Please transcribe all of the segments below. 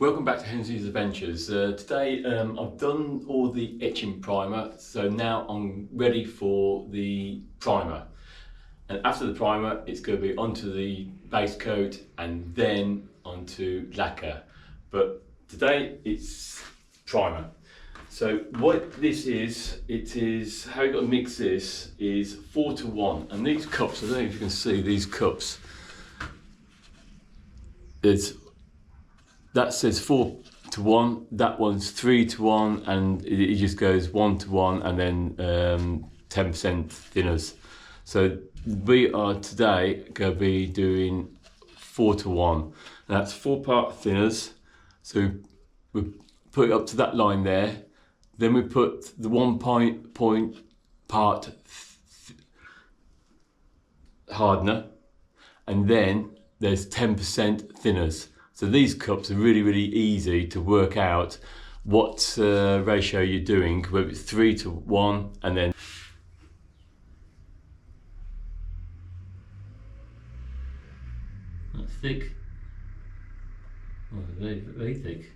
Welcome back to Hensley's Adventures. Today I've done all the etching primer, so now I'm ready for the primer. And after the primer, it's going to be onto the base coat and then onto lacquer. But today it's primer. So what this is, how you got to mix this is 4-to-1. And these cups, I don't know if you can see these cups, that says 4-to-1, that one's 3-to-1, and it just goes 1-to-1 and then 10% thinners. So we are today going to be doing 4-to-1. That's 4-part thinners. So we put it up to that line there. Then we put the 1 part hardener, and then there's 10% thinners. So these cups are really easy to work out what ratio you're doing, whether it's 3-to-1 and then that's thick. Oh, very thick.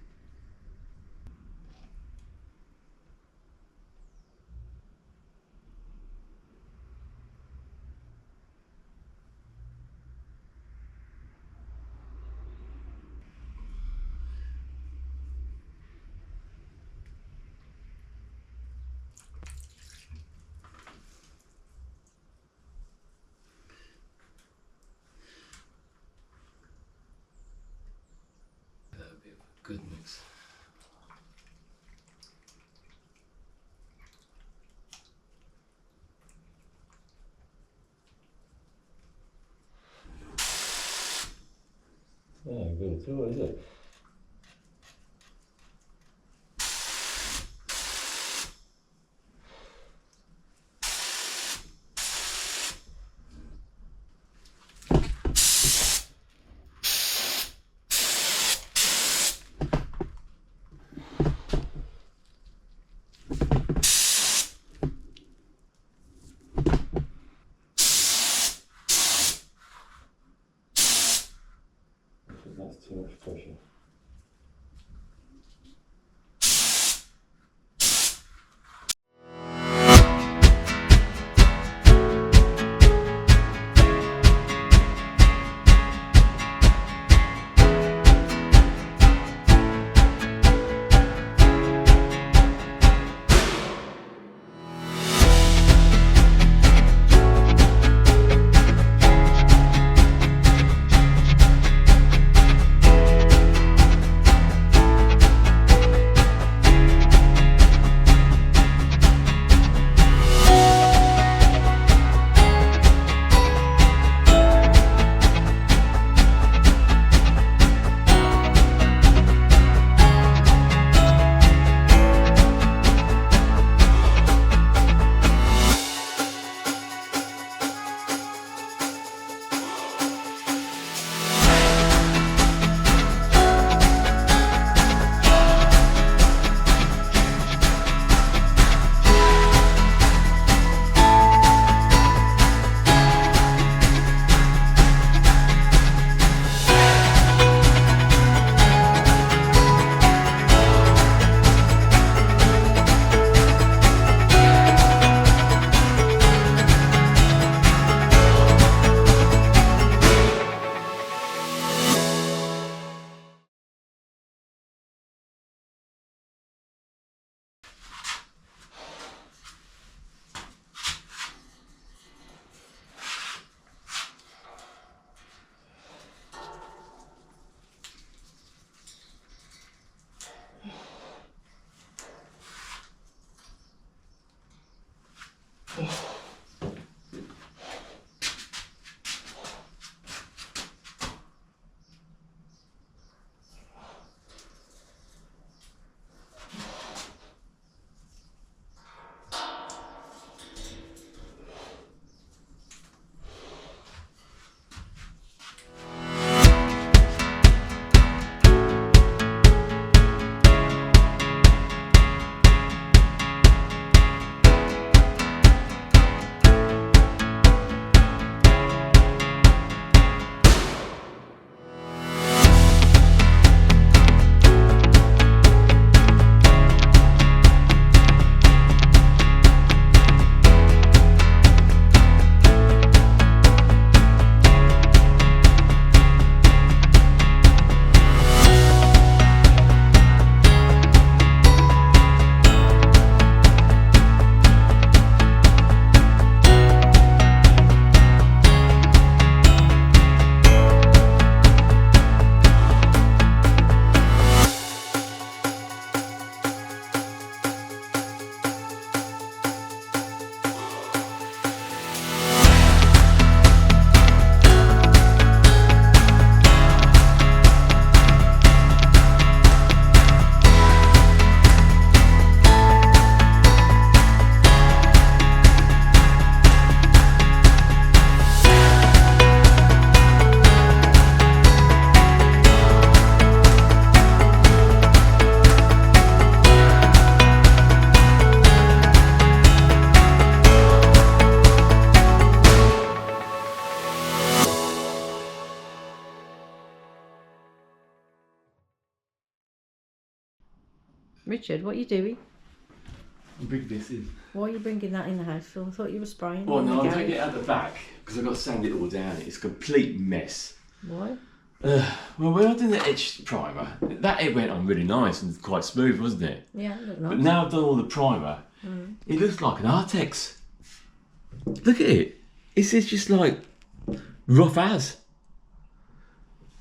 Good mix. Oh, good. So what is it? That's too much pressure. Richard, what are you doing? Bring this in. Why are you bringing that in the house? I thought you were spraying. Well, in the no, I'm garage. taking it out the back because I've got to sand it all down. It's a complete mess. Why? Well, when I did the etch primer, it went on really nice and quite smooth, wasn't it? Yeah, look But nice. now I've done all the primer, it looks like an Artex. Look at it. It's just like rough as.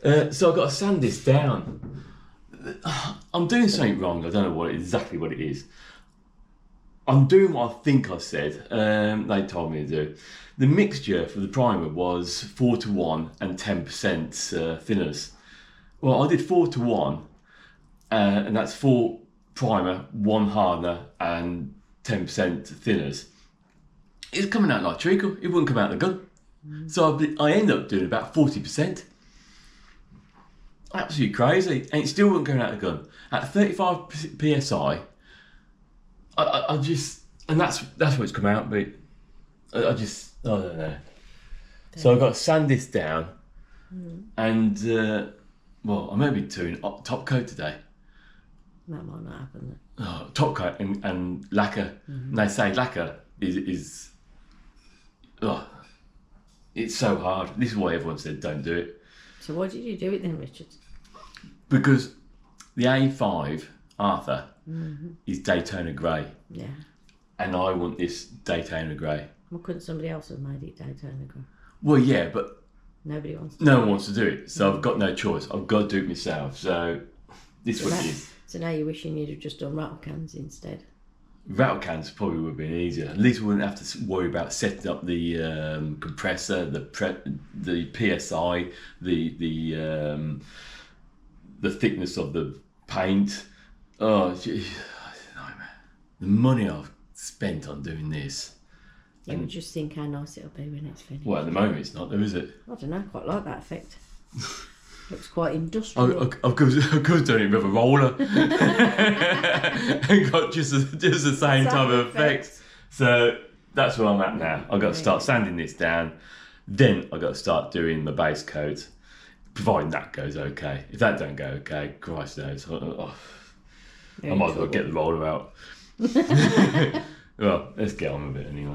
So I've got to sand this down. I'm doing something wrong. I don't know exactly what it is. I'm doing what I think I said. They told me to do. The mixture for the primer was 4:1 and 10% thinners. Well, I did 4:1, and that's 4 primer, 1 hardener, and 10% thinners. It's coming out like treacle. It wouldn't come out the gun. So I end up doing about 40%. Absolutely crazy, and it still wouldn't come out the gun. At 35 psi, I just, and that's what it's come out. But I don't know. So I've got to sand this down, and well, I may be doing top coat today. That might not happen. Oh, top coat and lacquer. And they say lacquer is it's so hard. This is why everyone said don't do it. So why did you do it then, Richard? Because the A5 Arthur is Daytona grey, Yeah. and I want this Daytona grey. Well, couldn't somebody else have made it Daytona grey? Well, yeah, but Nobody wants to. no one wants to do it, so I've got no choice. I've got to do it myself. So this is what it is. So now you're wishing you'd have just done rattle cans instead. Rattle cans probably would have been easier. At least we wouldn't have to worry about setting up the compressor, the PSI, the thickness of the paint. Oh, gee, nightmare. The money I've spent on doing this. You would just think how nice it'll be when it's finished. Well, at the moment it's not, though, is it? I don't know, quite like that effect. Looks quite industrial. I could have done it with a roller and got just the same type of effect. So that's where I'm at now. I've got to start sanding this down. Then I've got to start doing my base coat, providing that goes okay. If that don't go okay, Christ knows. I might as well get the roller out. Well, let's get on with it anyway.